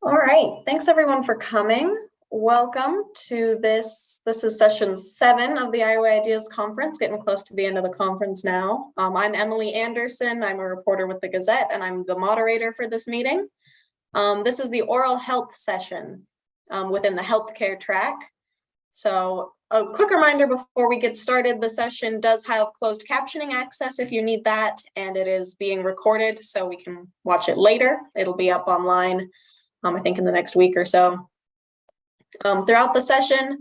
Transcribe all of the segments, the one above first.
All right, thanks everyone for coming. Welcome to this. This is session 7 of the Iowa Ideas Conference, getting close to the end of the conference now. I'm Emily Andersen. I'm a reporter with the Gazette, and I'm the moderator for this meeting. This is the oral health session within the healthcare track. So a quick reminder before we get started, the session does have closed captioning access if you need that, and it is being recorded so we can watch it later. It'll be up online, I think in the next week or so. Throughout the session,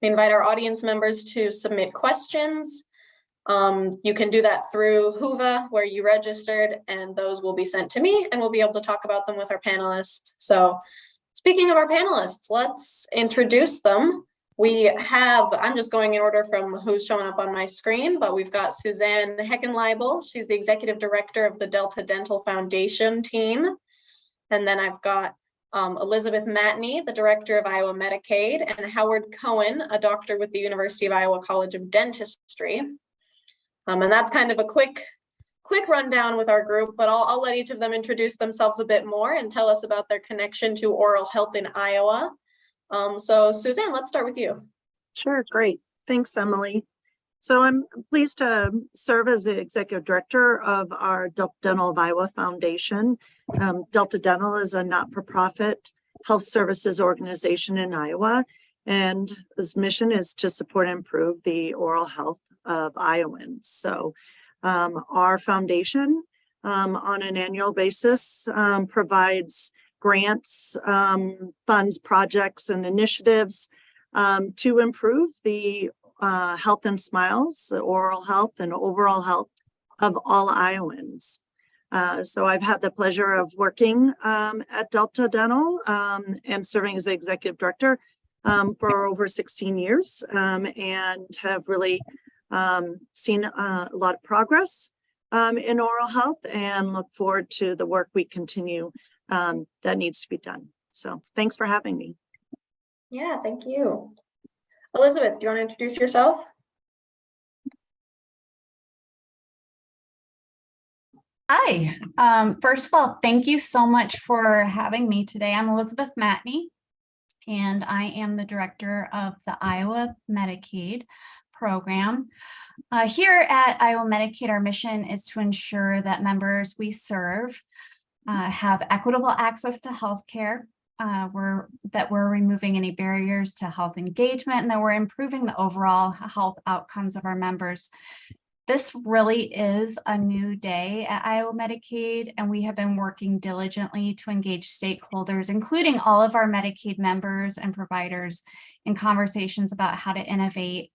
we invite our audience members to submit questions. You can do that through Whova, where you registered, and those will be sent to me, and we'll be able to talk about them with our panelists. So speaking of our panelists, let's introduce them. We have, I'm just going in order from who's showing up on my screen, but we've got Suzanne Heckenlaible. She's the executive director of the Delta Dental Foundation team. And then I've got Elizabeth Matney, the director of Iowa Medicaid, and Howard Cowen, a doctor with the University of Iowa College of Dentistry. And that's kind of a quick rundown with our group, but I'll let each of them introduce themselves a bit more and tell us about their connection to oral health in Iowa. So Suzanne, let's start with you. Sure, great. Thanks, Emily. So I'm pleased to serve as the executive director of our Delta Dental of Iowa Foundation. Delta Dental is a not-for-profit health services organization in Iowa, and its mission is to support and improve the oral health of Iowans. So our foundation on an annual basis provides grants, funds, projects, and initiatives to improve the health and smiles, the oral health and overall health of all Iowans. So I've had the pleasure of working at Delta Dental and serving as the executive director for over 16 years and have really seen a lot of progress in oral health and look forward to the work we continue that needs to be done. So thanks for having me. Yeah, thank you. Elizabeth, do you want to introduce yourself? Hi. First of all, thank you so much for having me today. I'm Elizabeth Matney, and I am the director of the Iowa Medicaid program. Here at Iowa Medicaid, our mission is to ensure that members we serve have equitable access to health care, that we're removing any barriers to health engagement, and that we're improving the overall health outcomes of our members. This really is a new day at Iowa Medicaid, and we have been working diligently to engage stakeholders, including all of our Medicaid members and providers, in conversations about how to innovate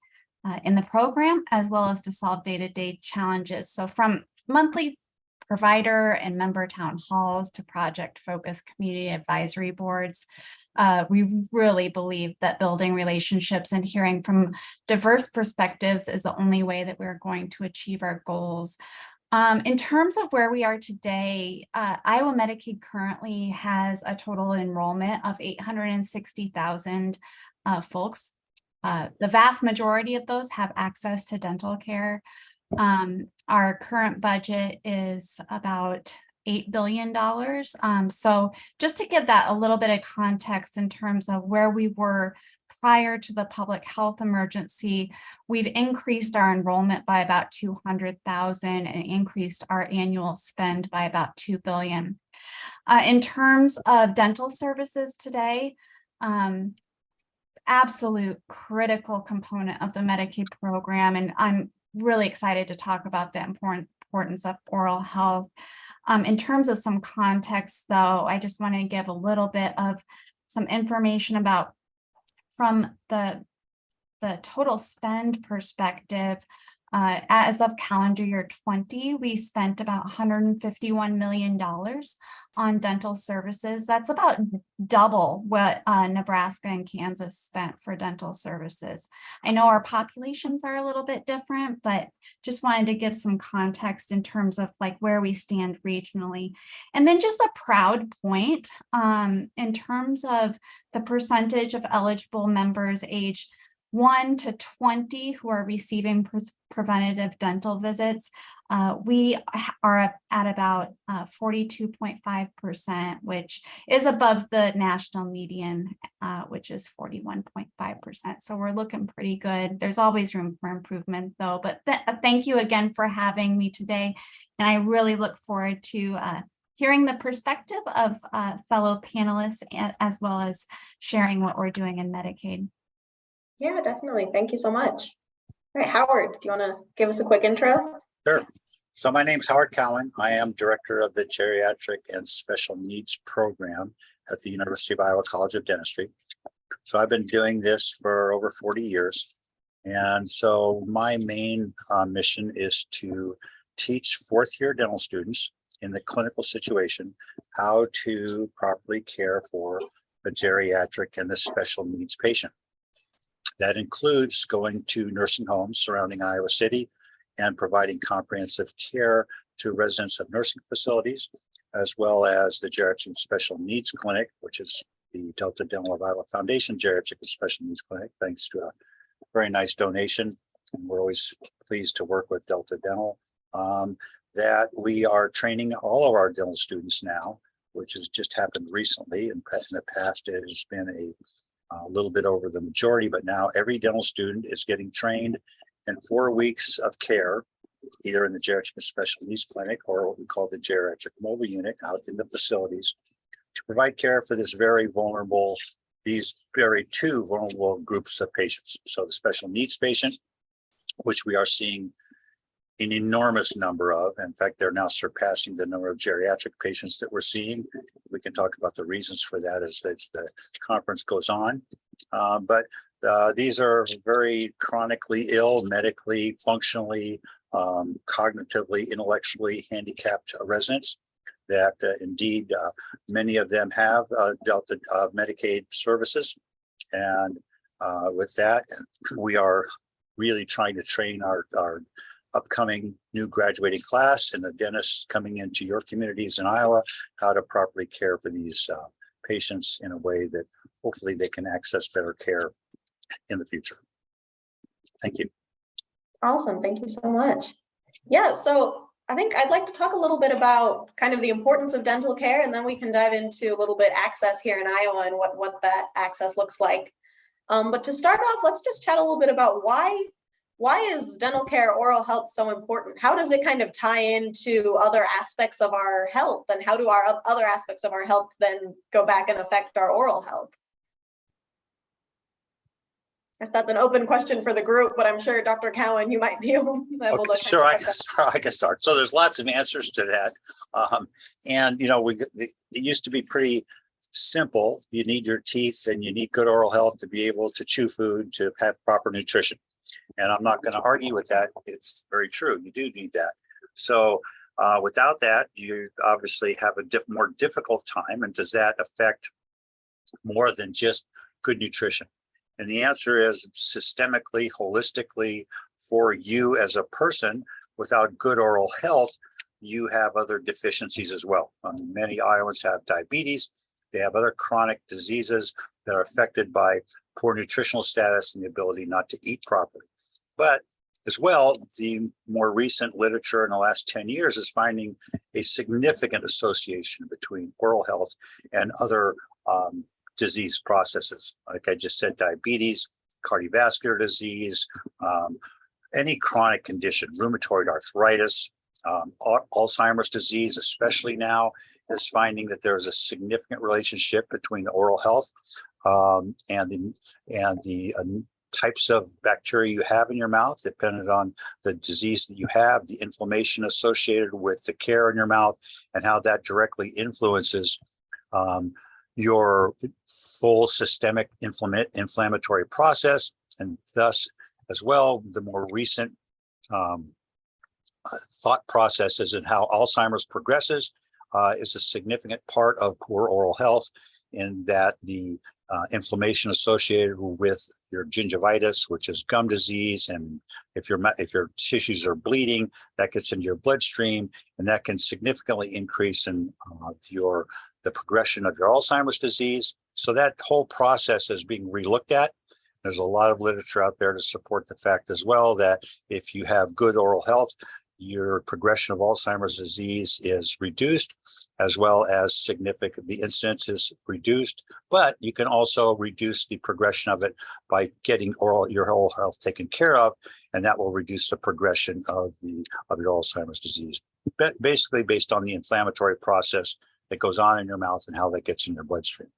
in the program, as well as to solve day-to-day challenges. So from monthly provider and member town halls to project-focused community advisory boards, we really believe that building relationships and hearing from diverse perspectives is the only way that we're going to achieve our goals. In terms of where we are today, Iowa Medicaid currently has a total enrollment of 860,000 folks. The vast majority of those have access to dental care. Our current budget is about $8 billion. So just to give that a little bit of context in terms of where we were prior to the public health emergency, we've increased our enrollment by about 200,000 and increased our annual spend by about $2 billion. In terms of dental services today, absolute critical component of the Medicaid program, and I'm really excited to talk about the importance of oral health. In terms of some context, though, I just want to give a little bit of some information about, from the total spend perspective. As of calendar year 20, we spent about $151 million on dental services. That's about double what Nebraska and Kansas spent for dental services. I know our populations are a little bit different, but just wanted to give some context in terms of like where we stand regionally. And then just a proud point in terms of the percentage of eligible members age 1 to 20 who are receiving preventative dental visits, we are at about 42.5%, which is above the national median, which is 41.5%. So we're looking pretty good. There's always room for improvement though, but thank you again for having me today. And I really look forward to hearing the perspective of fellow panelists as well as sharing what we're doing in Medicaid. Yeah, definitely. Thank you so much. All right, Howard, do you want to give us a quick intro? Sure. So my name's Howard Cowen. I am director of the Geriatric and Special Needs Program at the University of Iowa College of Dentistry. So I've been doing this for over 40 years. And so my main mission is to teach fourth-year dental students in the clinical situation how to properly care for the geriatric and the special needs patient. That includes going to nursing homes surrounding Iowa City and providing comprehensive care to residents of nursing facilities, as well as the Geriatric and Special Needs Clinic, which is the Delta Dental of Iowa Foundation Geriatric and Special Needs Clinic, thanks to a very nice donation. And we're always pleased to work with Delta Dental. That we are training all of our dental students now, which has just happened recently. In the past, it has been a little bit over the majority, but now every dental student is getting trained in 4 weeks of care, either in the Geriatric and Special Needs Clinic or what we call the Geriatric Mobile Unit out in the facilities to provide care for these very two vulnerable groups of patients. So the special needs patient, which we are seeing an enormous number of. In fact, they're now surpassing the number of geriatric patients that we're seeing. We can talk about the reasons for that as the conference goes on. But these are very chronically ill, medically, functionally, cognitively, intellectually handicapped residents that indeed many of them have Delta Medicaid services. And with that, we are really trying to train our upcoming new graduating class and the dentists coming into your communities in Iowa, how to properly care for these patients in a way that hopefully they can access better care in the future. Thank you. Awesome. Thank you so much. Yeah, so I think I'd like to talk a little bit about kind of the importance of dental care, and then we can dive into a little bit access here in Iowa and what that access looks like. But to start off, let's just chat a little bit about why is dental care, oral health so important? How does it kind of tie into other aspects of our health, and how do our other aspects of our health then go back and affect our oral health? I guess that's an open question for the group, but I'm sure Dr. Cowen, you might be able to. Sure, I can start. So there's lots of answers to that. And, you know, it used to be pretty simple. You need your teeth and you need good oral health to be able to chew food, to have proper nutrition. And I'm not going to argue with that. It's very true. You do need that. So without that, you obviously have a more difficult time. And does that affect more than just good nutrition? And the answer is systemically, holistically, for you as a person, without good oral health, you have other deficiencies as well. Many Iowans have diabetes. They have other chronic diseases that are affected by poor nutritional status and the ability not to eat properly. But as well, the more recent literature in the last 10 years is finding a significant association between oral health and other disease processes. Like I just said, diabetes, cardiovascular disease, any chronic condition, rheumatoid arthritis, Alzheimer's disease, especially now, is finding that there's a significant relationship between oral health and the types of bacteria you have in your mouth, dependent on the disease that you have, the inflammation associated with the care in your mouth, and how that directly influences your full systemic inflammatory process. And thus, as well, the more recent thought processes and how Alzheimer's progresses is a significant part of poor oral health, in that the inflammation associated with your gingivitis, which is gum disease, and if your tissues are bleeding, that gets into your bloodstream, and that can significantly increase in the progression of your Alzheimer's disease. So that whole process is being relooked at. There's a lot of literature out there to support the fact as well that if you have good oral health, your progression of Alzheimer's disease is reduced, as well as the incidence is reduced, but you can also reduce the progression of it by getting your oral health taken care of, and that will reduce the progression of your Alzheimer's disease, basically based on the inflammatory process that goes on in your mouth and how that gets in your bloodstream.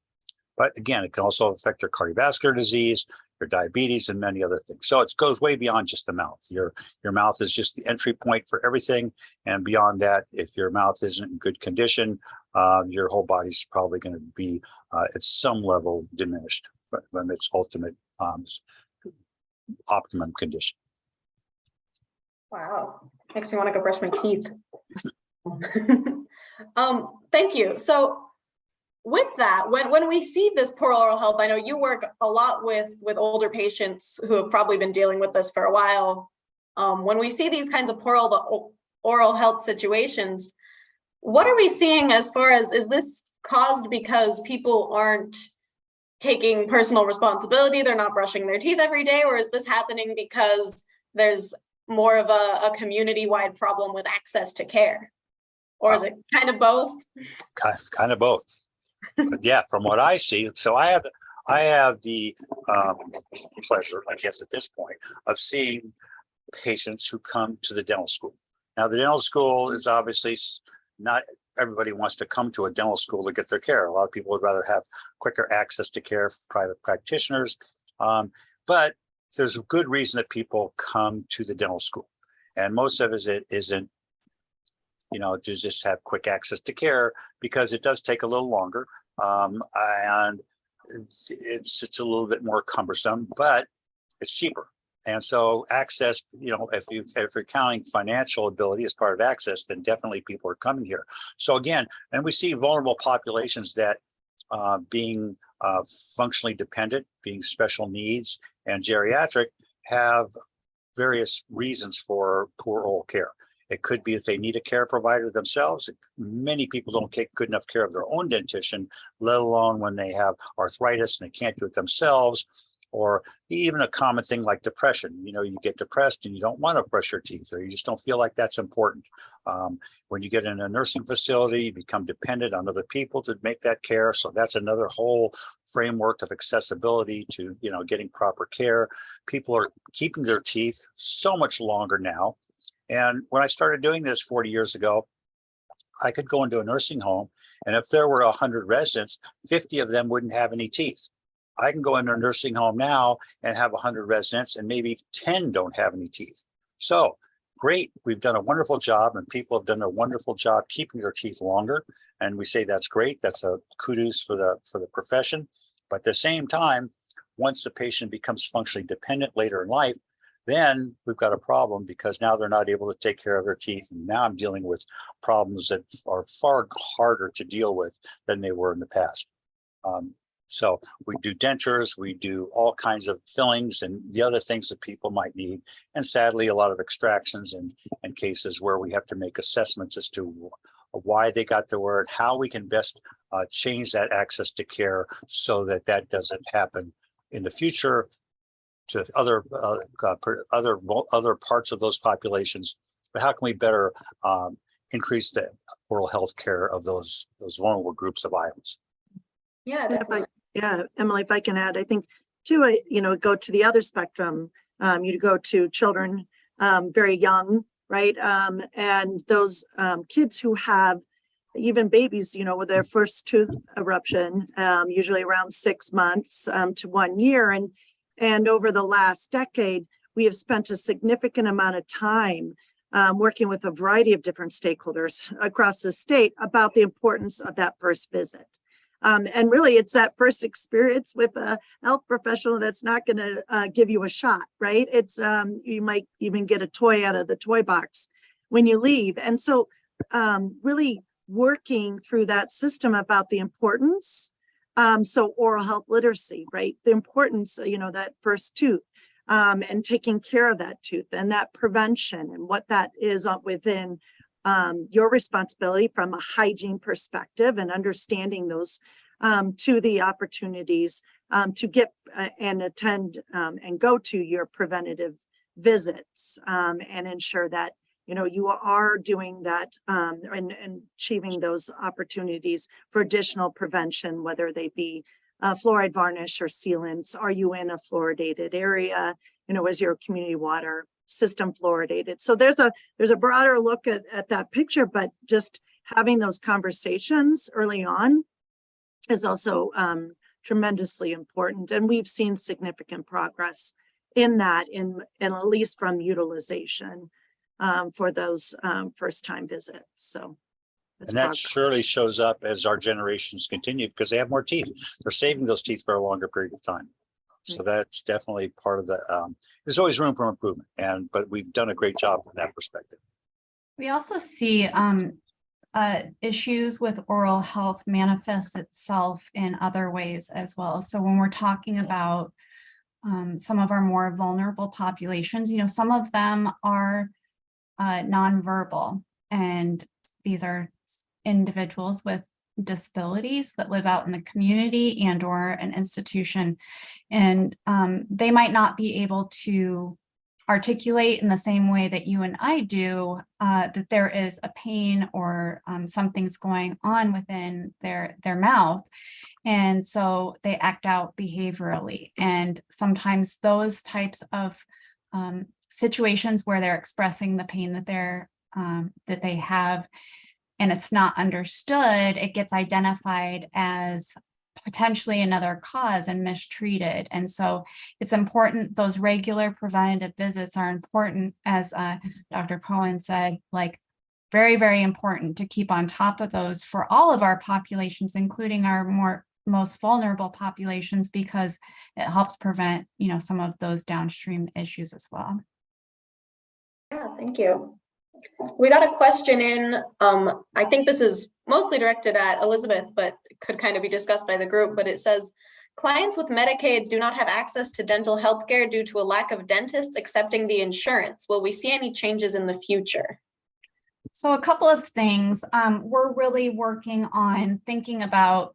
But again, it can also affect your cardiovascular disease, your diabetes, and many other things. So it goes way beyond just the mouth. Your mouth is just the entry point for everything. And beyond that, if your mouth isn't in good condition, your whole body's probably going to be at some level diminished from its ultimate optimum condition. Wow, makes me want to go brush my teeth. Thank you. So with that, when we see this poor oral health, I know you work a lot with older patients who have probably been dealing with this for a while. When we see these kinds of poor oral health situations, what are we seeing as far as, is this caused because people aren't taking personal responsibility, they're not brushing their teeth every day, or is this happening because there's more of a community-wide problem with access to care? Or is it kind of both? Kind of both. But yeah, from what I see, so I have the pleasure, I guess at this point, of seeing patients who come to the dental school. Now, the dental school is obviously not everybody wants to come to a dental school to get their care. A lot of people would rather have quicker access to care from private practitioners. But there's a good reason that people come to the dental school. And most of it isn't, to just have quick access to care, because it does take a little longer. And it's a little bit more cumbersome, but it's cheaper. And so access, if you're counting financial ability as part of access, then definitely people are coming here. So again, and we see vulnerable populations that being functionally dependent, being special needs, and geriatric have various reasons for poor oral care. It could be that they need a care provider themselves. Many people don't take good enough care of their own dentition, let alone when they have arthritis and they can't do it themselves. Or even a common thing like depression. You get depressed and you don't want to brush your teeth, or you just don't feel like that's important. When you get in a nursing facility, you become dependent on other people to make that care. So that's another whole framework of accessibility to, getting proper care. People are keeping their teeth so much longer now. And when I started doing this 40 years ago, I could go into a nursing home, and if there were 100 residents, 50 of them wouldn't have any teeth. I can go into a nursing home now and have 100 residents, and maybe 10 don't have any teeth. So great, we've done a wonderful job, and people have done a wonderful job keeping their teeth longer. And we say that's great. That's a kudos for the profession. But at the same time, once the patient becomes functionally dependent later in life, then we've got a problem, because now they're not able to take care of their teeth. And now I'm dealing with problems that are far harder to deal with than they were in the past. So we do dentures, we do all kinds of fillings and the other things that people might need. And sadly, a lot of extractions and cases where we have to make assessments as to why they got the word, how we can best change that access to care so that that doesn't happen in the future to other parts of those populations. But how can we better increase the oral health care of those vulnerable groups of Iowans? Yeah, definitely. Yeah, Emily, if I can add, I think too, go to the other spectrum. You go to children very young, right? And those kids who have, even babies, with their first tooth eruption, usually around 6 months to 1 year. And over the last decade, we have spent a significant amount of time working with a variety of different stakeholders across the state about the importance of that first visit. And really, it's that first experience with a health professional that's not going to give you a shot, right? It's you might even get a toy out of the toy box when you leave. And so really working through that system about the importance. So oral health literacy, right? The importance, that first tooth and taking care of that tooth and that prevention and what that is within your responsibility from a hygiene perspective, and understanding those to the opportunities to get and attend and go to your preventative visits and ensure that you are doing that and achieving those opportunities for additional prevention, whether they be fluoride varnish or sealants. Are you in a fluoridated area? Is your community water system fluoridated? So there's a broader look at that picture, but just having those conversations early on is also tremendously important. And we've seen significant progress in that, in at least from utilization for those first-time visits. So and that surely shows up as our generations continue because they have more teeth. They're saving those teeth for a longer period of time. So that's definitely part of the, there's always room for improvement, but we've done a great job from that perspective. We also see issues with oral health manifest itself in other ways as well. So when we're talking about some of our more vulnerable populations, some of them are nonverbal, and these are individuals with disabilities that live out in the community and or an institution, and they might not be able to articulate in the same way that you and I do that there is a pain or something's going on within their mouth, and so they act out behaviorally. And sometimes those types of situations where they're expressing the pain that they have and it's not understood, it gets identified as potentially another cause and mistreated. And so it's important, those regular preventative visits are important, as Dr. Cowen said, like very, very important to keep on top of those for all of our populations, including our most vulnerable populations, because it helps prevent, some of those downstream issues as well. Yeah, thank you. We got a question in, I think this is mostly directed at Elizabeth, but could kind of be discussed by the group, but it says, clients with Medicaid do not have access to dental health care due to a lack of dentists accepting the insurance. Will we see any changes in the future? So a couple of things. We're really working on thinking about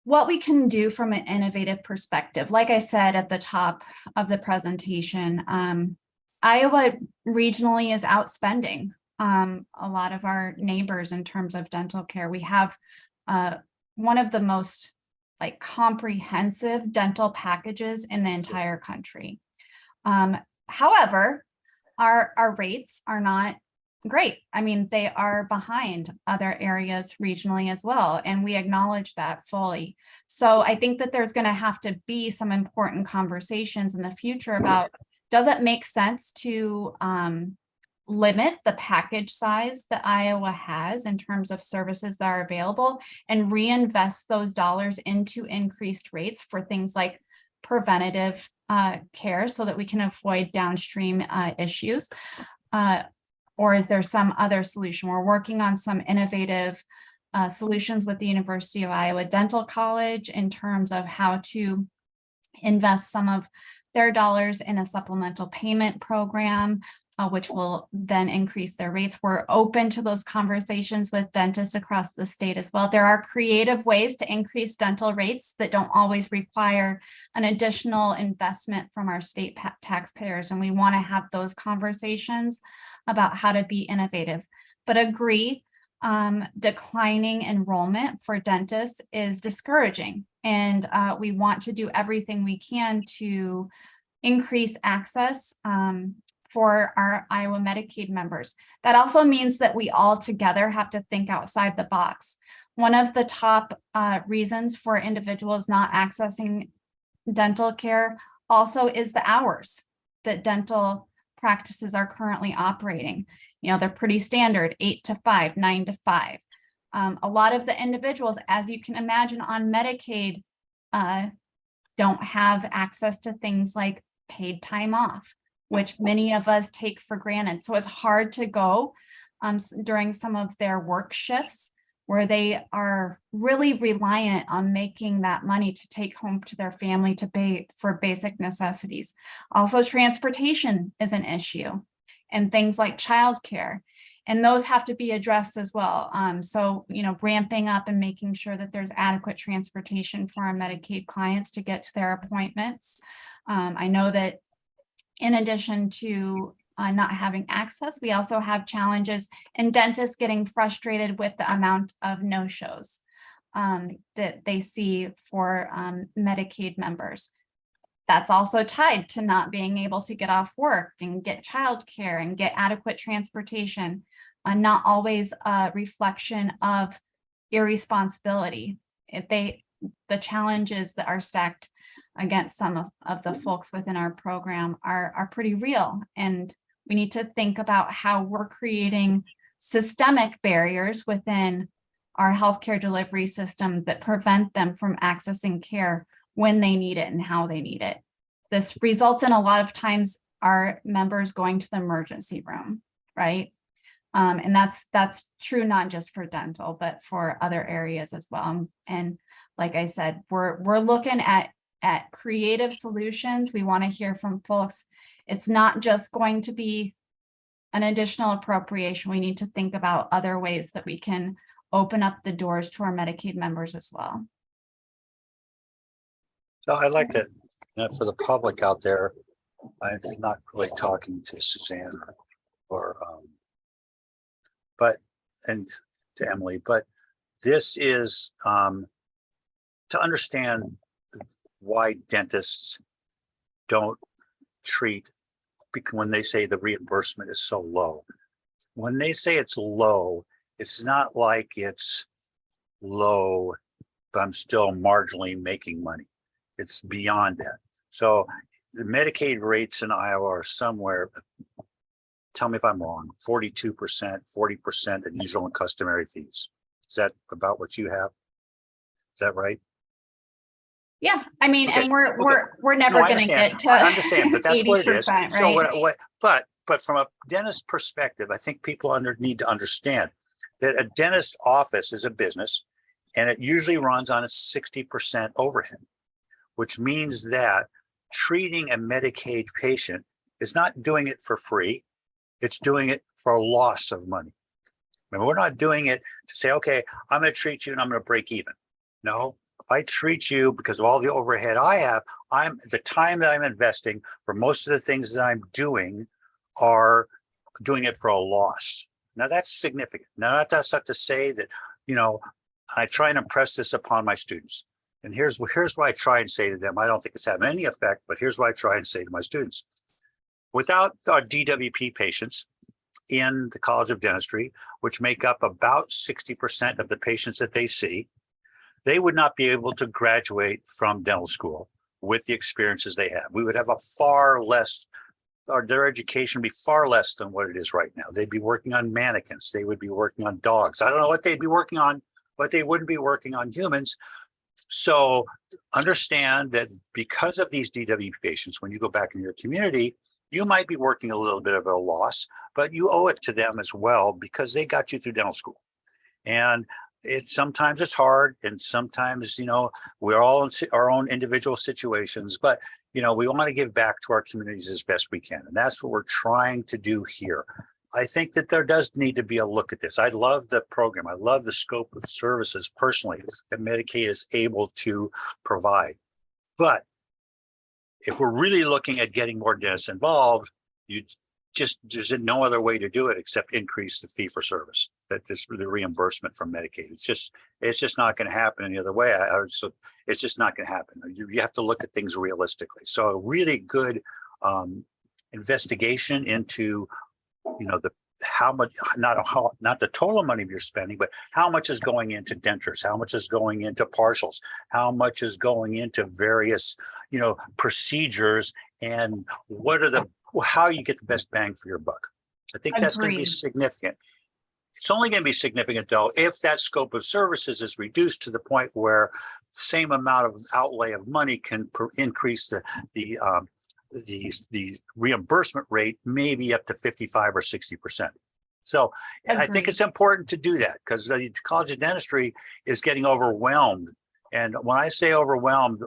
what we can do from an innovative perspective. Like I said at the top of the presentation, Iowa regionally is outspending a lot of our neighbors in terms of dental care. We have one of the most comprehensive dental packages in the entire country. However, our rates are not great. I mean, they are behind other areas regionally as well, and we acknowledge that fully. So I think that there's going to have to be some important conversations in the future about, does it make sense to limit the package size that Iowa has in terms of services that are available and reinvest those dollars into increased rates for things like preventative care so that we can avoid downstream issues? Or is there some other solution? We're working on some innovative solutions with the University of Iowa Dental College in terms of how to invest some of their dollars in a supplemental payment program, which will then increase their rates. We're open to those conversations with dentists across the state as well. There are creative ways to increase dental rates that don't always require an additional investment from our state taxpayers. And we want to have those conversations about how to be innovative. But agree, declining enrollment for dentists is discouraging. And we want to do everything we can to increase access for our Iowa Medicaid members. That also means that we all together have to think outside the box. One of the top reasons for individuals not accessing dental care also is the hours that dental practices are currently operating. They're pretty standard, 8 to 5, 9 to 5. A lot of the individuals, as you can imagine, on Medicaid don't have access to things like paid time off, which many of us take for granted. So it's hard to go during some of their work shifts where they are really reliant on making that money to take home to their family to pay for basic necessities. Also, transportation is an issue, and things like childcare. And those have to be addressed as well. So, you know, ramping up and making sure that there's adequate transportation for our Medicaid clients to get to their appointments. I know that in addition to not having access, we also have challenges in dentists getting frustrated with the amount of no-shows that they see for Medicaid members. That's also tied to not being able to get off work and get childcare and get adequate transportation, not always a reflection of irresponsibility. The challenges that are stacked against some of the folks within our program are pretty real. And we need to think about how we're creating systemic barriers within our healthcare delivery system that prevent them from accessing care when they need it and how they need it. This results in a lot of times our members going to the emergency room, right? And that's true not just for dental, but for other areas as well. And like I said, we're looking at creative solutions. We want to hear from folks. It's not just going to be an additional appropriation. We need to think about other ways that we can open up the doors to our Medicaid members as well. So I'd like to, for the public out there, I'm not really talking to Suzanne and to Emily, but this is to understand why dentists don't treat, when they say the reimbursement is so low. When they say it's low, it's not like it's low, but I'm still marginally making money. It's beyond that. So the Medicaid rates in Iowa are somewhere, tell me if I'm wrong, 42%, 40% of usual and customary fees. Is that about what you have? Is that right? Yeah, I mean, Okay, and we're never going to get to I understand, but that's what it is. right? So but from a dentist perspective, I think people need to understand that a dentist office is a business, and it usually runs on a 60% overhead, which means that treating a Medicaid patient is not doing it for free. It's doing it for a loss of money. I mean, we're not doing it to say, okay, I'm going to treat you and I'm going to break even. No, if I treat you because of all the overhead I have, the time that I'm investing for most of the things that I'm doing are doing it for a loss. Now that's significant. Now that's not to say that, you know, I try and impress this upon my students. And here's what I try and say to them. I don't think it's having any effect, but here's what I try and say to my students. Without our DWP patients in the College of Dentistry, which make up about 60% of the patients that they see, they would not be able to graduate from dental school with the experiences they have. We would have a far less, or their education would be far less than what it is right now. They'd be working on mannequins. They would be working on dogs. I don't know what they'd be working on, but they wouldn't be working on humans. So understand that because of these DWP patients, when you go back in your community, you might be working a little bit of a loss, but you owe it to them as well because they got you through dental school. And sometimes it's hard, and sometimes, you know, we're all in our own individual situations, but, you know, we want to give back to our communities as best we can. And that's what we're trying to do here. I think that there does need to be a look at this. I love the program. I love the scope of services personally that Medicaid is able to provide. But if we're really looking at getting more dentists involved, there's no other way to do it except increase the fee for service. That's the reimbursement from Medicaid. It's just not going to happen any other way. So it's just not going to happen. You have to look at things realistically. So a really good investigation into, you know, how much, not the total money you're spending, but how much is going into dentures, how much is going into partials, how much is going into various, you know, procedures, and how you get the best bang for your buck. I think that's going to be significant. It's only going to be significant, though, if that scope of services is reduced to the point where the same amount of outlay of money can increase the reimbursement rate, maybe up to 55 or 60%. So I think it's important to do that because the College of Dentistry is getting overwhelmed. And when I say overwhelmed,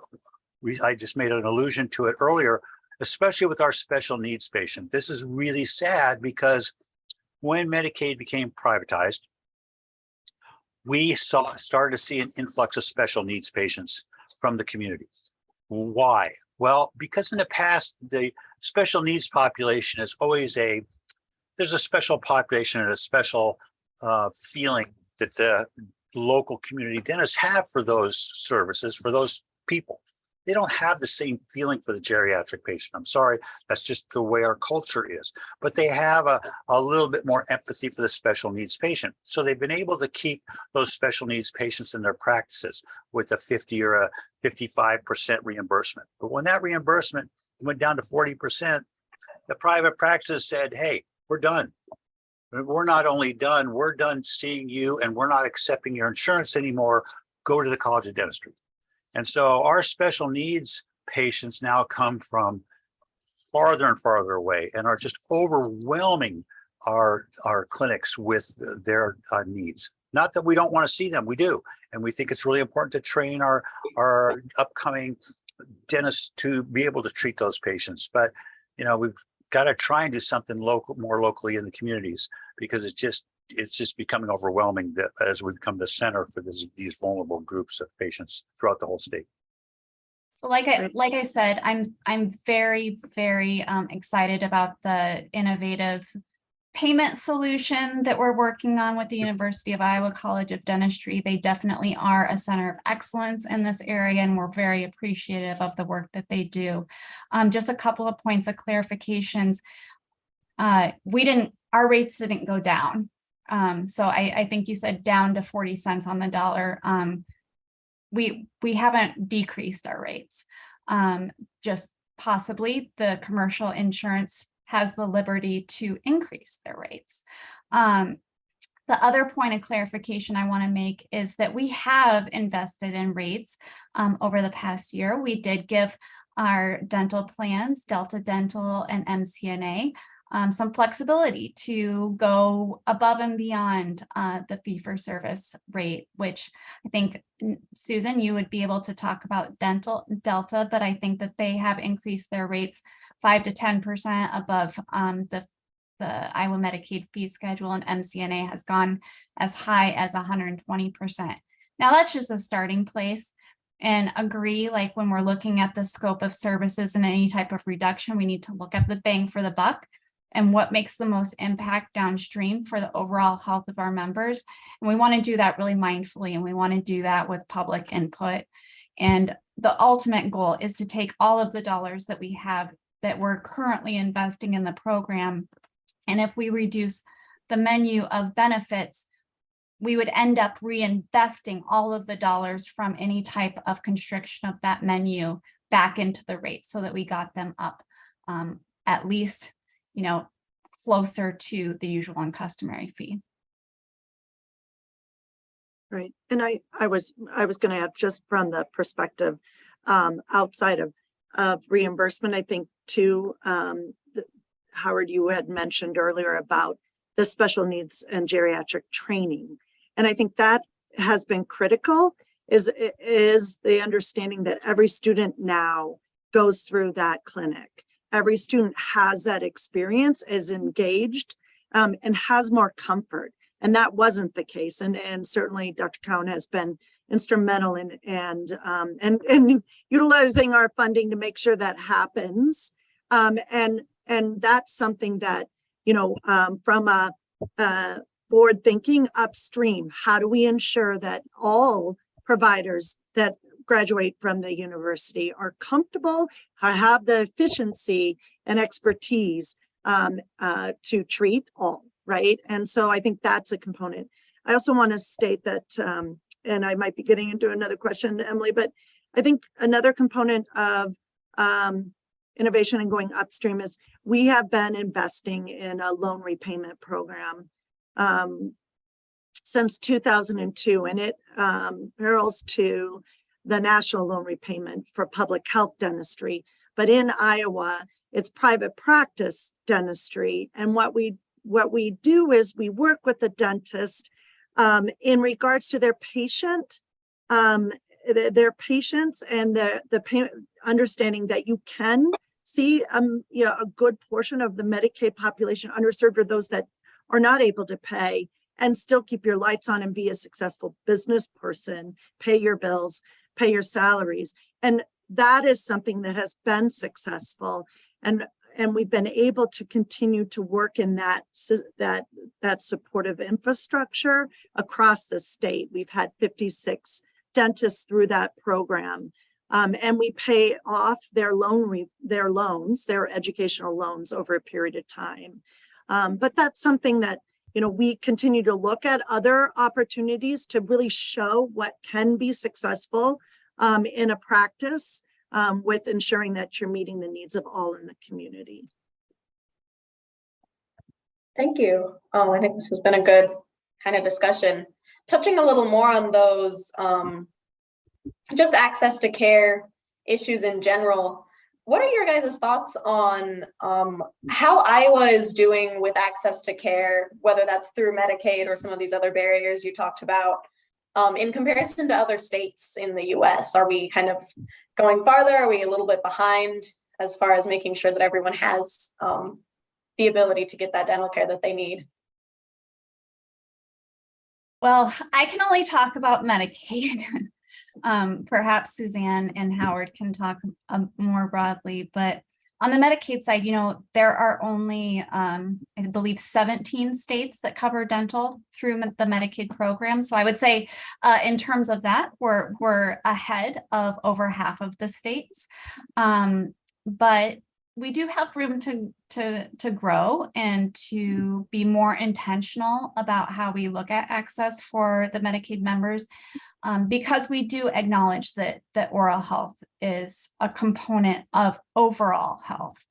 I just made an allusion to it earlier, especially with our special needs patient. This is really sad because when Medicaid became privatized, we started to see an influx of special needs patients from the community. Why? Well, because in the past, the special needs population is always there's a special population and a special feeling that the local community dentists have for those services, for those people. They don't have the same feeling for the geriatric patient. I'm sorry, that's just the way our culture is. But they have a little bit more empathy for the special needs patient. So they've been able to keep those special needs patients in their practices with a 50 or a 55% reimbursement. But when that reimbursement went down to 40%, the private practices said, hey, we're done. We're not only done, we're done seeing you and we're not accepting your insurance anymore. Go to the College of Dentistry. And so our special needs patients now come from farther and farther away and are just overwhelming our clinics with their needs. Not that we don't want to see them, we do. And we think it's really important to train our upcoming dentists to be able to treat those patients. But, you know, we've got to try and do something more locally in the communities, because it's just becoming overwhelming as we become the center for these vulnerable groups of patients throughout the whole state. So like I said, I'm very, very excited about the innovative payment solution that we're working on with the University of Iowa College of Dentistry. They definitely are a center of excellence in this area, and we're very appreciative of the work that they do. Just a couple of points of clarifications. Our rates didn't go down. So I think you said down to 40 cents on the dollar. We haven't decreased our rates. Just possibly the commercial insurance has the liberty to increase their rates. The other point of clarification I want to make is that we have invested in rates over the past year. We did give our dental plans, Delta Dental and MCNA, some flexibility to go above and beyond the fee-for-service rate, which I think, Susan, you would be able to talk about Delta, but I think that they have increased their rates 5 to 10% above the Iowa Medicaid fee schedule, and MCNA has gone as high as 120%. Now that's just a starting place. And agree, like when we're looking at the scope of services and any type of reduction, we need to look at the bang for the buck and what makes the most impact downstream for the overall health of our members. And we want to do that really mindfully, and we want to do that with public input. And the ultimate goal is to take all of the dollars that we have that we're currently investing in the program, and if we reduce the menu of benefits, we would end up reinvesting all of the dollars from any type of constriction of that menu back into the rates, so that we got them up at least, closer to the usual and customary fee. Right. And I was going to add, just from the perspective outside of reimbursement, I think too, Howard, you had mentioned earlier about the special needs and geriatric training. And I think that has been critical, is the understanding that every student now goes through that clinic. Every student has that experience, is engaged, and has more comfort. And that wasn't the case. And certainly Dr. Cowen has been instrumental in utilizing our funding to make sure that happens. And that's something that, from a forward thinking upstream, how do we ensure that all providers that graduate from the university are comfortable, have the efficiency and expertise to treat all, right? And so I think that's a component. I also want to state that, and I might be getting into another question, Emily, but I think another component of innovation and going upstream is we have been investing in a loan repayment program since 2002, and it parallels to the national loan repayment for public health dentistry. But in Iowa, it's private practice dentistry. And what we do is we work with the dentist in regards to their patients and the understanding that you can see a good portion of the Medicaid population underserved, or those that or not able to pay and still keep your lights on and be a successful business person, pay your bills, pay your salaries. And that is something that has been successful. And we've been able to continue to work in that supportive infrastructure across the state. We've had 56 dentists through that program. And we pay off their loans, their educational loans over a period of time. But that's something that, we continue to look at other opportunities to really show what can be successful in a practice with ensuring that you're meeting the needs of all in the community. Thank you. I think this has been a good kind of discussion. Touching a little more on those just access to care issues in general. What are your guys' thoughts on how Iowa is doing with access to care, whether that's through Medicaid or some of these other barriers you talked about, in comparison to other states in the US? Are we kind of going farther? Are we a little bit behind as far as making sure that everyone has the ability to get that dental care that they need? Well, I can only talk about Medicaid. Perhaps Suzanne and Howard can talk more broadly, but on the Medicaid side, there are only, I believe, 17 states that cover dental through the Medicaid program. So I would say in terms of that, we're ahead of over half of the states. But we do have room to grow and to be more intentional about how we look at access for the Medicaid members. Because we do acknowledge that oral health is a component of overall health.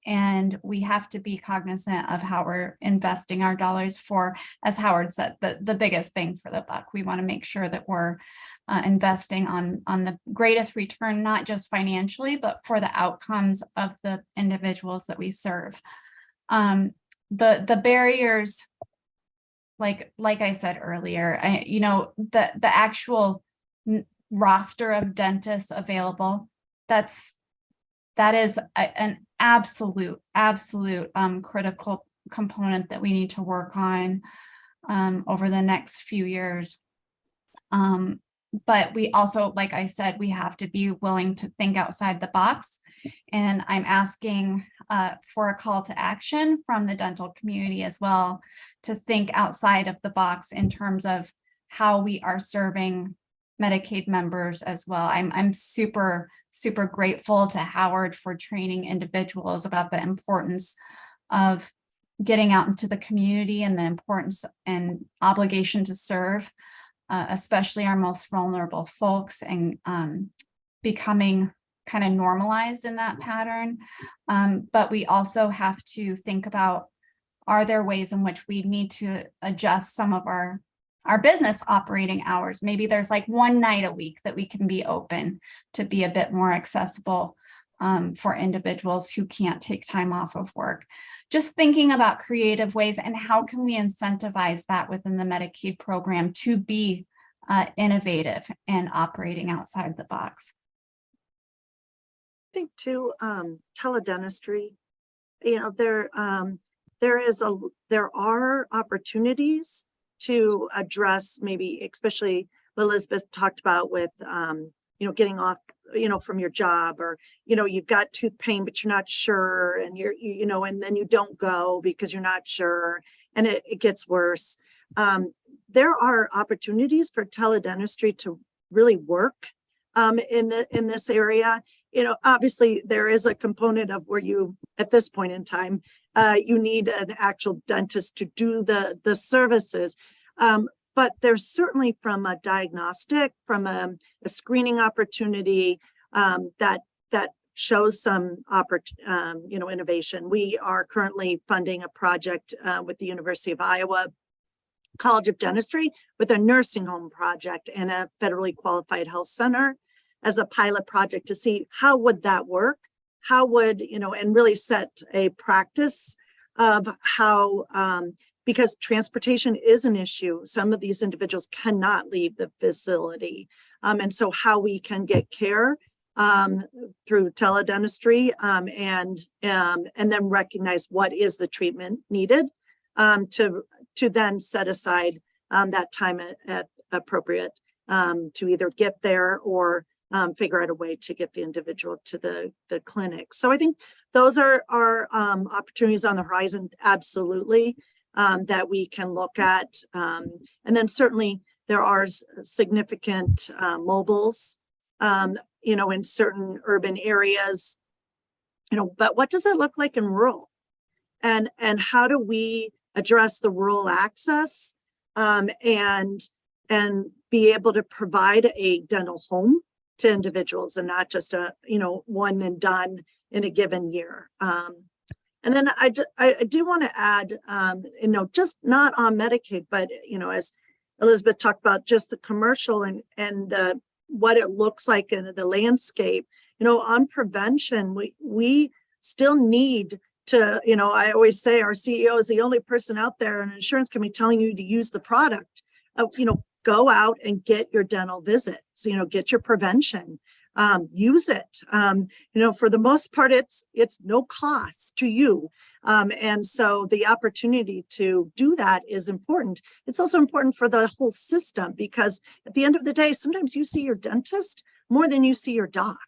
And we have to be cognizant of how we're investing our dollars for, as Howard said, the biggest bang for the buck. We want to make sure that we're investing on the greatest return, not just financially, but for the outcomes of the individuals that we serve. The barriers, like I said earlier, the actual roster of dentists available, that is an absolute critical component that we need to work on over the next few years. But we also, like I said, we have to be willing to think outside the box. And I'm asking for a call to action from the dental community as well, to think outside of the box in terms of how we are serving Medicaid members as well. I'm super grateful to Howard for training individuals about the importance of getting out into the community and the importance and obligation to serve, especially our most vulnerable folks, and becoming kind of normalized in that pattern. But we also have to think about, are there ways in which we need to adjust some of our business operating hours? Maybe there's like one night a week that we can be open to be a bit more accessible for individuals who can't take time off of work. Just thinking about creative ways and how can we incentivize that within the Medicaid program to be innovative and operating outside the box. I think too, teledentistry, there are opportunities to address, maybe especially what Elizabeth talked about with, getting off, from your job, or, you've got tooth pain, but you're not sure, and and then you don't go because you're not sure, and it gets worse. There are opportunities for teledentistry to really work in this area. Obviously there is a component of where you, at this point in time, you need an actual dentist to do the services. But there's certainly, from a diagnostic, from a screening opportunity, that shows some innovation. We are currently funding a project with the University of Iowa College of Dentistry with a nursing home project and a federally qualified health center as a pilot project to see how would that work, how would, and really set a practice of how, because transportation is an issue. Some of these individuals cannot leave the facility. And so how we can get care through teledentistry and then recognize what is the treatment needed to then set aside that time at appropriate to either get there or figure out a way to get the individual to the clinic. So I think those are opportunities on the horizon, absolutely, that we can look at. And then certainly there are significant mobiles, in certain urban areas, but what does it look like in rural? And how do we address the rural access and be able to provide a dental home to individuals and not just a, one and done in a given year. And then I do want to add, just not on Medicaid, but, as Elizabeth talked about, just the commercial and what it looks like in the landscape, on prevention, we still need to, I always say our CEO is the only person out there in insurance company telling you to use the product. Go out and get your dental visits, get your prevention, use it. For the most part, it's no cost to you. And so the opportunity to do that is important. It's also important for the whole system because at the end of the day, sometimes you see your dentist more than you see your doc.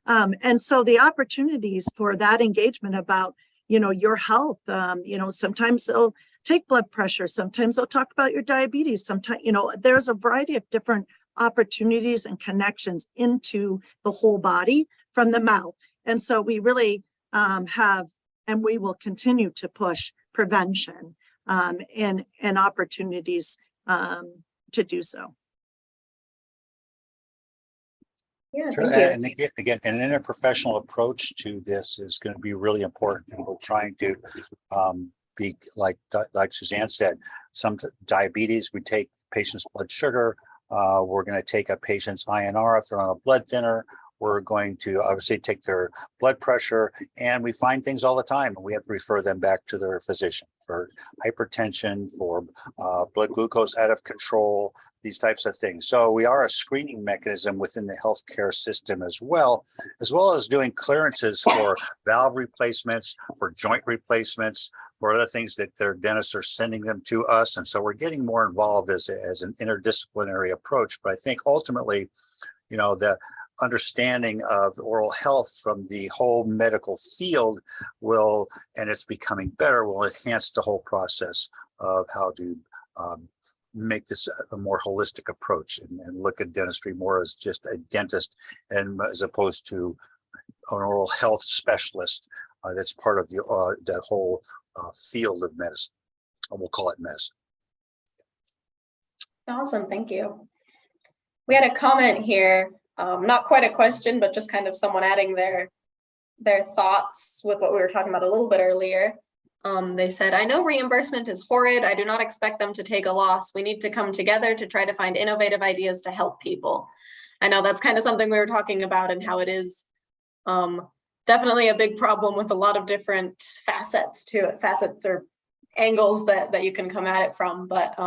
And so the opportunities for that engagement about, your health, sometimes they'll take blood pressure. Sometimes they'll talk about your diabetes. Sometimes, there's a variety of different opportunities and connections into the whole body from the mouth. And so we really have, and we will continue to push prevention and opportunities to do so. Yeah, Sure. thank you. And again, an interprofessional approach to this is going to be really important. And we're trying to be like Suzanne said, some diabetes, we take patients' blood sugar. We're going to take a patient's INR if they're on a blood thinner. We're going to obviously take their blood pressure, and we find things all the time, and we have to refer them back to their physician for hypertension, for blood glucose out of control, these types of things. So we are a screening mechanism within the healthcare system as well as doing clearances for valve replacements, for joint replacements, for other things that their dentists are sending them to us. And so we're getting more involved as an interdisciplinary approach. But I think ultimately, the understanding of oral health from the whole medical field and it's becoming better, will enhance the whole process of how to make this a more holistic approach and look at dentistry more as just a dentist and as opposed to an oral health specialist that's part of that whole field of medicine. We'll call it medicine. Awesome, thank you. We had a comment here. Not quite a question, but just kind of someone adding their thoughts with what we were talking about a little bit earlier. They said, I know reimbursement is horrid. I do not expect them to take a loss. We need to come together to try to find innovative ideas to help people. I know that's kind of something we were talking about and how it is definitely a big problem with a lot of different facets to it, facets or angles that you can come at it from. But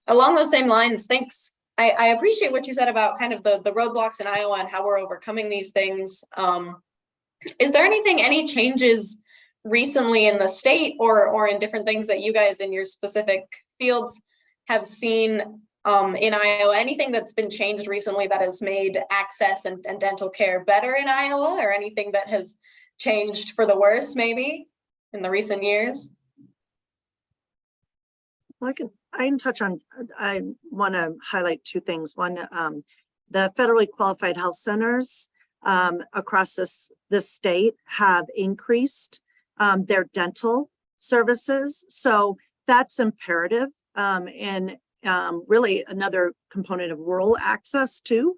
along those same lines, thanks. I appreciate what you said about kind of the roadblocks in Iowa and how we're overcoming these things. Is there any changes recently in the state or in different things that you guys in your specific fields have seen in Iowa? Anything that's been changed recently that has made access and dental care better in Iowa, or anything that has changed for the worse maybe in the recent years? Well, I can touch on, I want to highlight two things. One, the federally qualified health centers across this state have increased their dental services. So that's imperative. And really another component of rural access too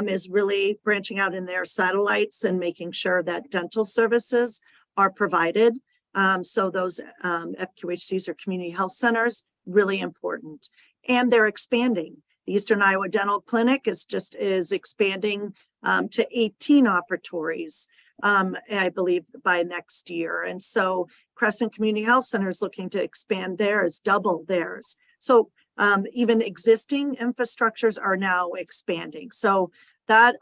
is really branching out in their satellites and making sure that dental services are provided. So those FQHCs or community health centers, really important. And they're expanding. The Eastern Iowa Dental Clinic is expanding to 18 operatories, I believe, by next year. And so Crescent Community Health Center is looking to expand theirs, double theirs. So even existing infrastructures are now expanding. So that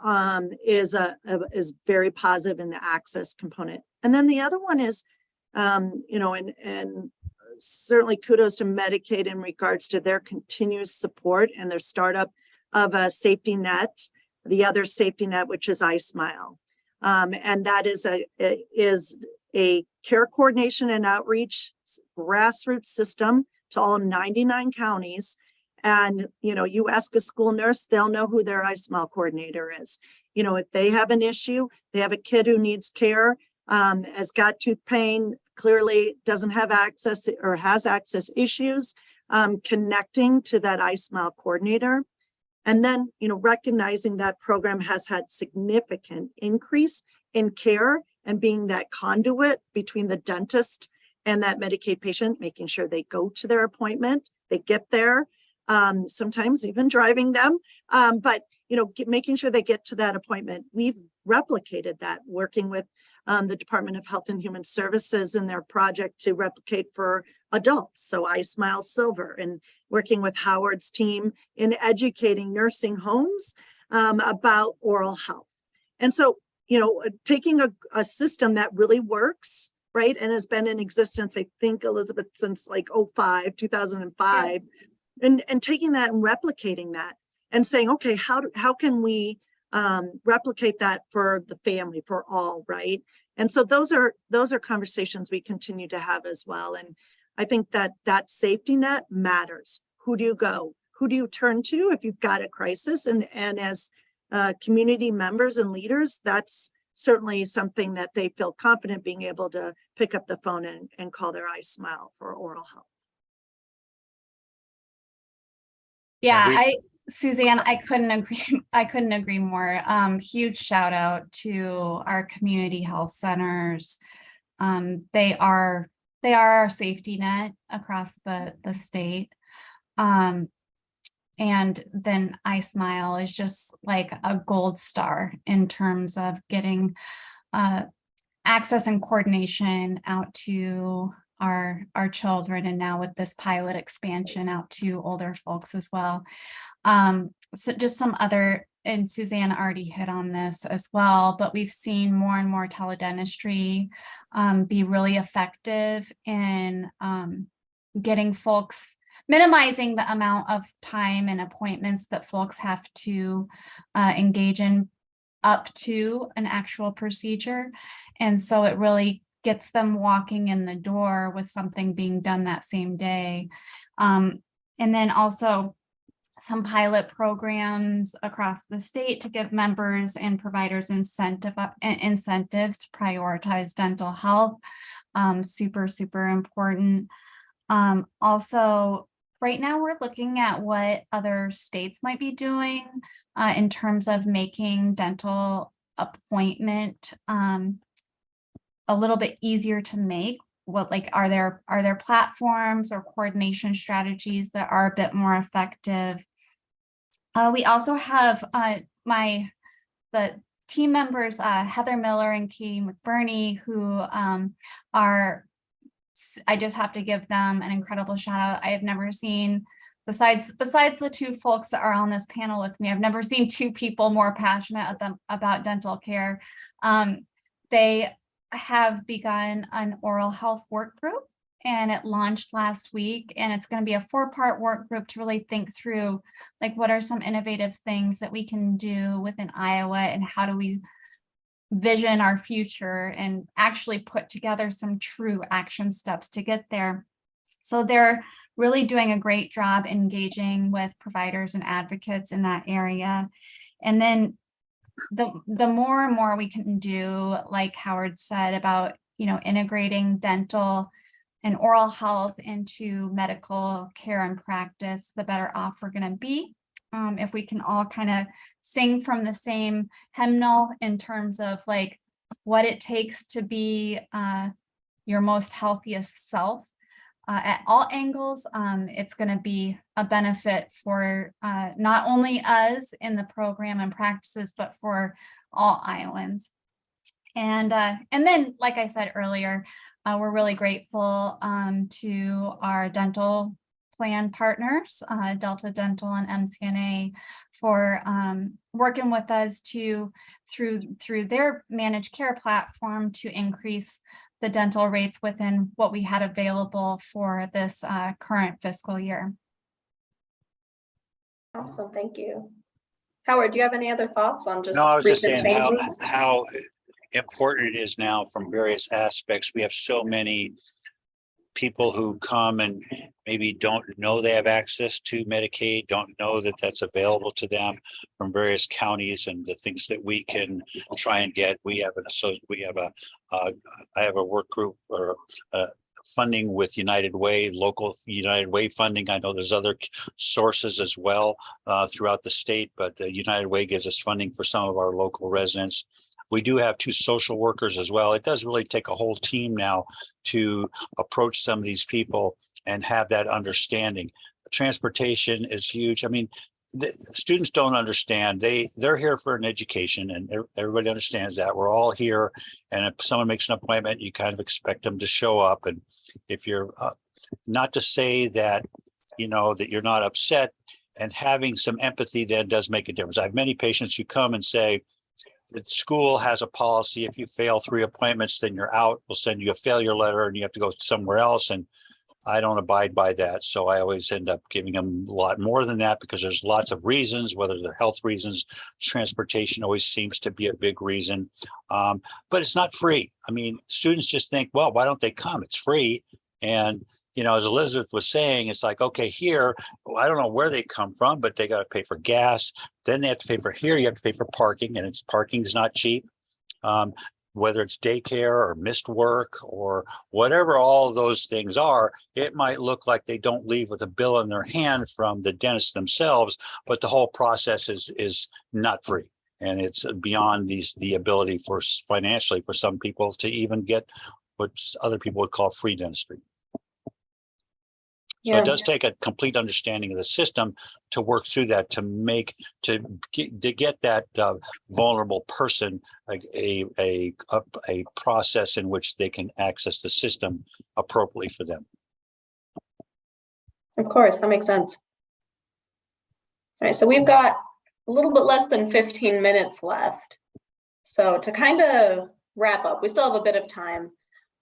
is very positive in the access component. And then the other one is, and certainly kudos to Medicaid in regards to their continuous support and their startup of a safety net, the other safety net, which is iSmile. And that is a care coordination and outreach grassroots system to all 99 counties. And, you ask a school nurse, they'll know who their iSmile coordinator is. If they have an issue, they have a kid who needs care, has got tooth pain, clearly doesn't have access or has access issues, connecting to that iSmile coordinator. And then, recognizing that program has had significant increase in care and being that conduit between the dentist and that Medicaid patient, making sure they go to their appointment, they get there, sometimes even driving them, but making sure they get to that appointment. We've replicated that, working with the Department of Health and Human Services in their project to replicate for adults. So iSmile Silver, and working with Howard's team in educating nursing homes about oral health. And so, taking a system that really works, right, and has been in existence, I think, Elizabeth, since like 2005, and taking that and replicating that and saying, okay, how can we replicate that for the family, for all, right? And so those are conversations we continue to have as well. And I think that safety net matters. Who do you go? Who do you turn to if you've got a crisis? And as community members and leaders, that's certainly something that they feel confident being able to pick up the phone and call their iSmile for oral health. Yeah, Suzanne, I couldn't agree more. Huge shout out to our community health centers. They are our safety net across the state. And then iSmile is just like a gold star in terms of getting access and coordination out to our children, and now with this pilot expansion out to older folks as well. So just some other, and Suzanne already hit on this as well, but we've seen more and more teledentistry be really effective in getting folks, minimizing the amount of time and appointments that folks have to engage in up to an actual procedure. And so it really gets them walking in the door with something being done that same day. And then also some pilot programs across the state to give members and providers incentives to prioritize dental health. Super, super important. Also, right now we're looking at what other states might be doing in terms of making dental appointment a little bit easier to make. Are there platforms or coordination strategies that are a bit more effective? We also have the team members, Heather Miller and Katie McBurney, who I just have to give them an incredible shout out. I have never seen, besides the two folks that are on this panel with me, I've never seen two people more passionate about dental care. They have begun an oral health work group, and it launched last week, and it's going to be a 4-part work group to really think through, like, what are some innovative things that we can do within Iowa, and how do we vision our future and actually put together some true action steps to get there. So they're really doing a great job engaging with providers and advocates in that area. And then the more and more we can do, like Howard said, about integrating dental and oral health into medical care and practice, the better off we're going to be. If we can all kind of sing from the same hymnal in terms of like what it takes to be your most healthiest self at all angles, it's going to be a benefit for not only us in the program and practices, but for all Iowans. And then, like I said earlier, we're really grateful to our dental plan partners, Delta Dental and MCNA, for working with us through their managed care platform to increase the dental rates within what we had available for this current fiscal year. Awesome, thank you. Howard, do you have any other thoughts on just No, I was just recent saying changes? how important it is now from various aspects. We have so many people who come and maybe don't know they have access to Medicaid, don't know that that's available to them from various counties, and the things that we can try and get. I have a work group or funding with United Way, local United Way funding. I know there's other sources as well throughout the state, but United Way gives us funding for some of our local residents. We do have 2 social workers as well. It does really take a whole team now to approach some of these people and have that understanding. Transportation is huge. I mean, the students don't understand. They're here for an education, and everybody understands that. We're all here, and if someone makes an appointment, you kind of expect them to show up. And if you're not to say that, that you're not upset, and having some empathy then does make a difference. I have many patients who come and say, the school has a policy, if you fail 3 appointments, then you're out. We'll send you a failure letter and you have to go somewhere else. And I don't abide by that. So I always end up giving them a lot more than that, because there's lots of reasons, whether they're health reasons. Transportation always seems to be a big reason, but it's not free. I mean, students just think, well, why don't they come? It's free. And as Elizabeth was saying, it's like, okay, here, I don't know where they come from, but they got to pay for gas. Then they have to pay for here. You have to pay for parking, and parking's not cheap. Whether it's daycare or missed work or whatever all of those things are, it might look like they don't leave with a bill in their hand from the dentist themselves, but the whole process is not free. And it's beyond the ability financially for some people to even get what other people would call free dentistry. So it does take a complete understanding of the system to work through that, to get that vulnerable person a process in which they can access the system appropriately for them. Of course, that makes sense. All right, so we've got a little bit less than 15 minutes left. So to kind of wrap up, we still have a bit of time,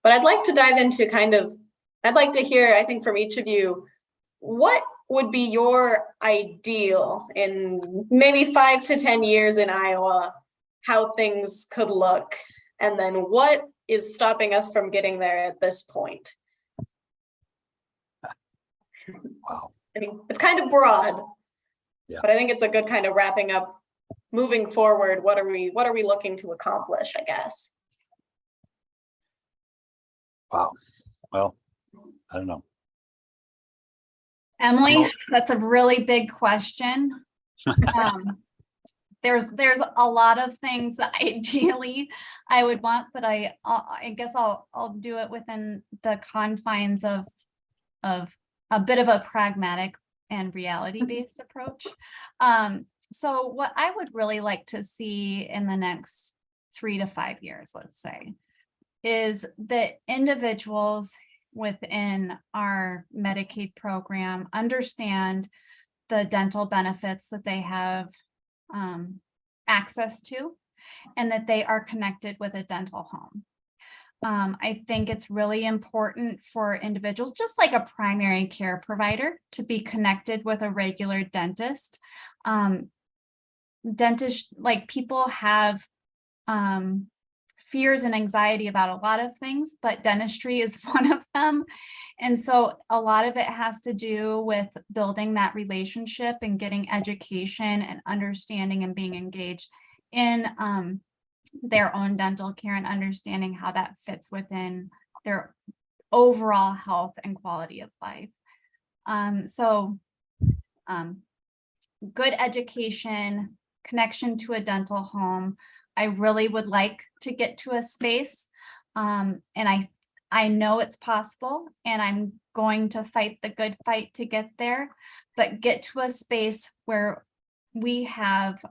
but I'd like to dive into I'd like to hear, I think, from each of you, what would be your ideal in maybe 5 to 10 years in Iowa, how things could look, and then what is stopping us from getting there at this point? Wow. I mean, it's kind of broad, yeah, but I think it's a good kind of wrapping up. Moving forward, what are we looking to accomplish, I guess? Wow. Well, I don't know. Emily, that's a really big question. There's a lot of things that ideally I would want, but I guess I'll do it within the confines of a bit of a pragmatic and reality-based approach. So what I would really like to see in the next 3 to 5 years, let's say, is that individuals within our Medicaid program understand the dental benefits that they have access to, and that they are connected with a dental home. I think it's really important for individuals, just like a primary care provider, to be connected with a regular dentist. People have fears and anxiety about a lot of things, but dentistry is one of them. And so a lot of it has to do with building that relationship and getting education and understanding and being engaged in their own dental care and understanding how that fits within their overall health and quality of life. Good education, connection to a dental home. I really would like to get to a space, and I know it's possible, and I'm going to fight the good fight to get there, but get to a space where we have,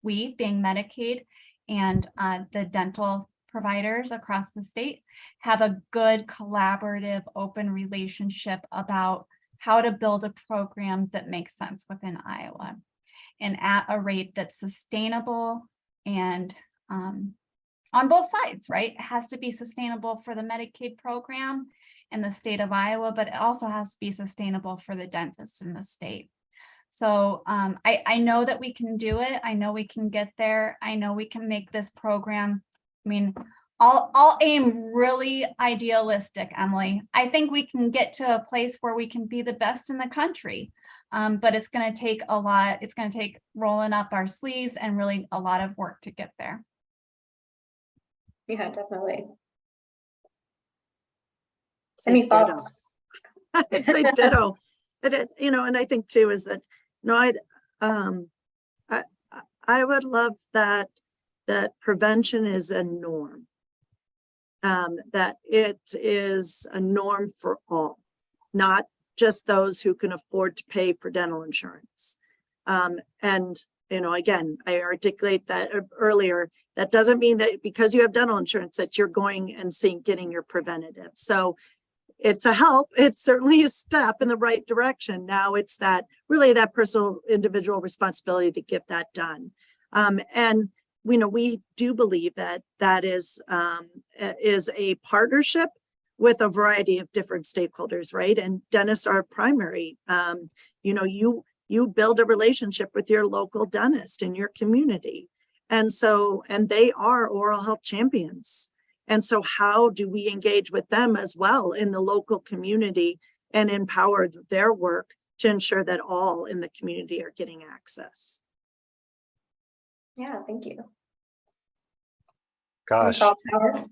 we being Medicaid and the dental providers across the state have a good collaborative, open relationship about how to build a program that makes sense within Iowa and at a rate that's sustainable and on both sides, right? It has to be sustainable for the Medicaid program in the state of Iowa, but it also has to be sustainable for the dentists in the state. So I know that we can do it. I know we can get there. I know we can make this program. I mean, I'll aim really idealistic, Emily. I think we can get to a place where we can be the best in the country. But it's going to take a lot. It's going to take rolling up our sleeves and really a lot of work to get there. Yeah, definitely. Say Any ditto. thoughts? I'd say ditto. And I think too is that, I would love that prevention is a norm. That it is a norm for all, not just those who can afford to pay for dental insurance. And again, I articulate that earlier. That doesn't mean that because you have dental insurance that you're going and getting your preventative. So it's a help. It's certainly a step in the right direction. Now it's that personal individual responsibility to get that done. And we do believe that is a partnership with a variety of different stakeholders, right? And dentists are primary. You build a relationship with your local dentist in your community. And they are oral health champions. And so how do we engage with them as well in the local community and empower their work to ensure that all in the community are getting access? Yeah, thank you. Any Gosh, thoughts, Howard?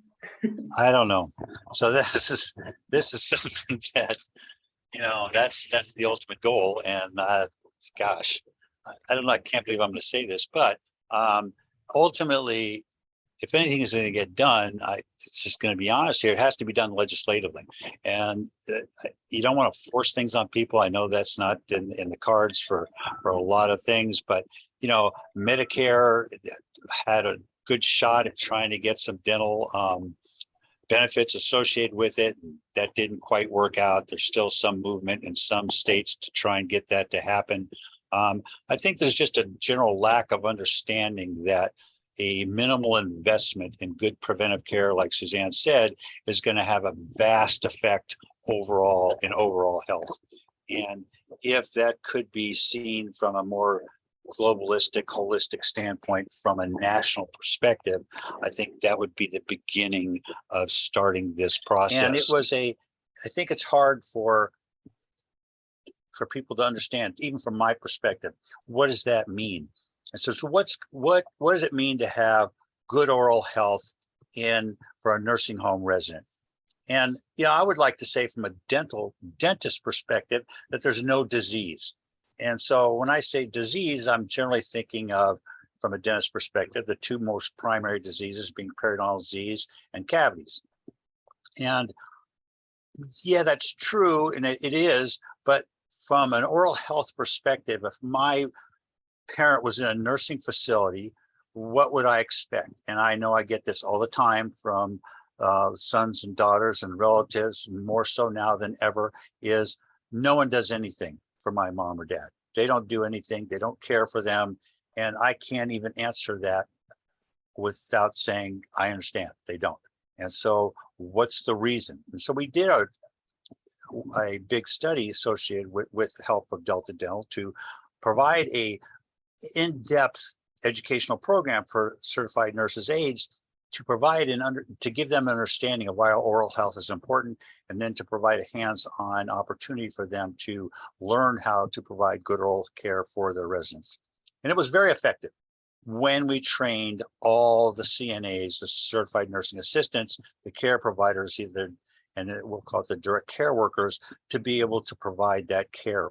I don't know. So this is something that, that's the ultimate goal. And gosh, I don't know. I can't believe I'm going to say this, but ultimately, if anything is going to get done, it's just going to be honest here. It has to be done legislatively, and you don't want to force things on people. I know that's not in the cards for a lot of things, but Medicare had a good shot at trying to get some dental benefits associated with it. That didn't quite work out. There's still some movement in some states to try and get that to happen. I think there's just a general lack of understanding that a minimal investment in good preventive care, like Suzanne said, is going to have a vast effect overall in overall health. And if that could be seen from a more globalistic, holistic standpoint from a national perspective, I think that would be the beginning of starting this process. And it was I think it's hard for people to understand, even from my perspective, what does that mean? And so what does it mean to have good oral health for a nursing home resident? And I would like to say from a dentist perspective that there's no disease. And so when I say disease, I'm generally thinking of, from a dentist perspective, the two most primary diseases being periodontal disease and cavities. And yeah, that's true, and it is, but from an oral health perspective, if my parent was in a nursing facility, what would I expect? And I know I get this all the time from sons and daughters and relatives, more so now than ever, is no one does anything for my mom or dad. They don't do anything. They don't care for them. And I can't even answer that without saying, I understand they don't. And so what's the reason? And so we did a big study associated with the help of Delta Dental to provide a in-depth educational program for certified nurses aides to provide to give them an understanding of why oral health is important, and then to provide a hands-on opportunity for them to learn how to provide good oral care for their residents. And it was very effective when we trained all the CNAs, the certified nursing assistants, the care providers, and we'll call it the direct care workers, to be able to provide that care.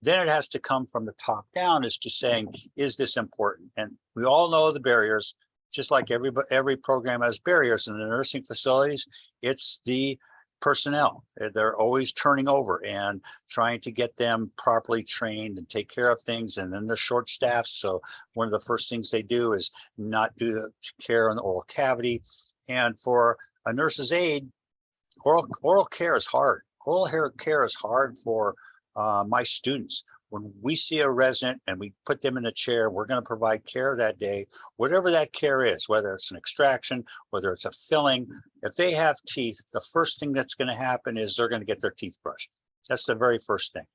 Then it has to come from the top down as to saying, is this important? And we all know the barriers. Just like every program has barriers in the nursing facilities, it's the personnel. They're always turning over and trying to get them properly trained and take care of things. And then they're short staffed. So one of the first things they do is not do the care on the oral cavity. And for a nurse's aide, oral care is hard. Oral care is hard for my students. When we see a resident and we put them in the chair, we're going to provide care that day, whatever that care is, whether it's an extraction, whether it's a filling. If they have teeth, the first thing that's going to happen is they're going to get their teeth brushed. That's the very first thing.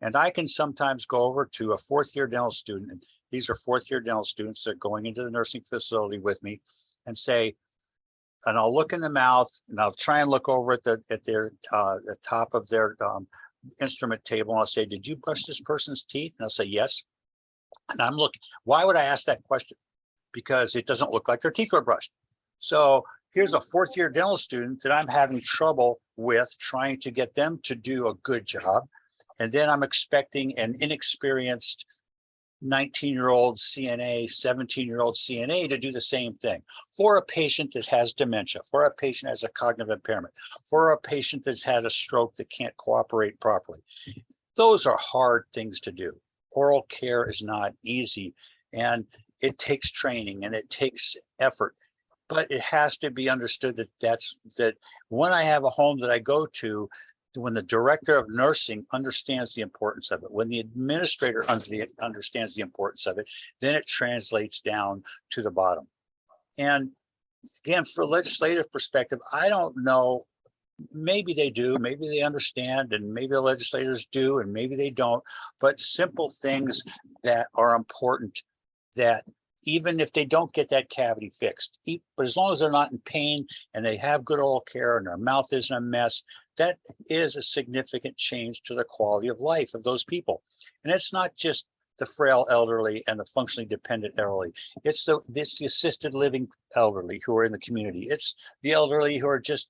And I can sometimes go over to a fourth-year dental student, and these are fourth-year dental students that are going into the nursing facility with me, and say, and I'll look in the mouth, and I'll try and look over at the top of their instrument table, and I'll say, did you brush this person's teeth? And they'll say yes. And I'm looking, why would I ask that question? Because it doesn't look like their teeth were brushed. So here's a fourth-year dental student that I'm having trouble with trying to get them to do a good job. And then I'm expecting an inexperienced 19-year-old CNA, 17-year-old CNA to do the same thing for a patient that has dementia, for a patient that has a cognitive impairment, for a patient that's had a stroke that can't cooperate properly. Those are hard things to do. Oral care is not easy, and it takes training and it takes effort, but it has to be understood that when I have a home that I go to, when the director of nursing understands the importance of it, when the administrator understands the importance of it, then it translates down to the bottom. And again, for a legislative perspective, I don't know, maybe they do, maybe they understand, and maybe the legislators do, and maybe they don't, but simple things that are important, that even if they don't get that cavity fixed, but as long as they're not in pain and they have good oral care and their mouth isn't a mess, that is a significant change to the quality of life of those people. And it's not just the frail elderly and the functionally dependent elderly. It's the assisted living elderly who are in the community. It's the elderly who are just,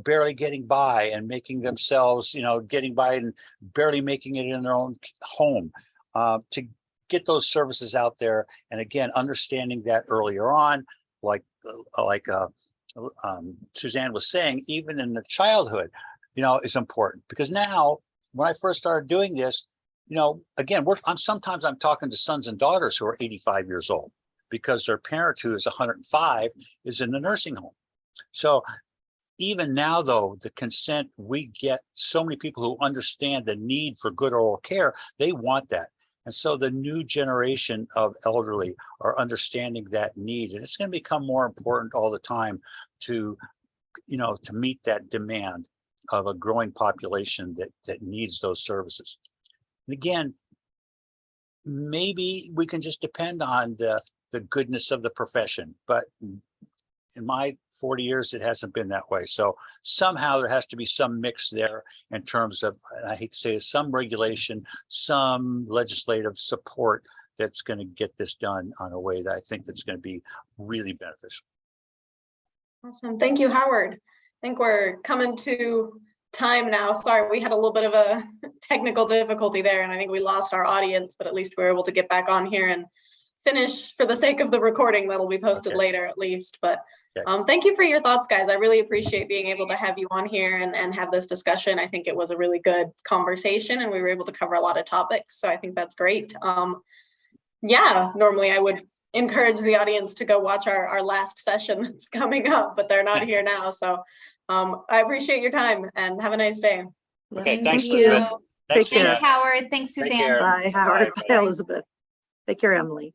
barely getting by and making themselves, getting by and barely making it in their own home. To get those services out there, and again, understanding that earlier on, like Suzanne was saying, even in the childhood, is important, because now when I first started doing this, again, sometimes I'm talking to sons and daughters who are 85 years old because their parent, who is 105, is in the nursing home. So even now, though, the consent, we get so many people who understand the need for good oral care. They want that. And so the new generation of elderly are understanding that need, and it's going to become more important all the time to meet that demand of a growing population that needs those services. And again, maybe we can just depend on the goodness of the profession, but in my 40 years, it hasn't been that way. So somehow there has to be some mix there in terms of, I hate to say it, some regulation, some legislative support that's going to get this done on a way that I think that's going to be really beneficial. Awesome. Thank you, Howard. I think we're coming to time now. Sorry, we had a little bit of a technical difficulty there, and I think we lost our audience, but at least we were able to get back on here and finish for the sake of the recording that'll be posted later at least. But thank you for your thoughts, guys. I really appreciate being able to have you on here and have this discussion. I think it was a really good conversation, and we were able to cover a lot of topics. So I think that's great. Yeah, normally I would encourage the audience to go watch our last session that's coming up, but they're not here now. So I appreciate your time and have a nice day. Okay, Thank thanks, you. Elizabeth. Take care. Thanks, Howard. Thanks, Take Suzanne. care. Bye, Howard. Bye. Bye, Elizabeth. Take care, Emily.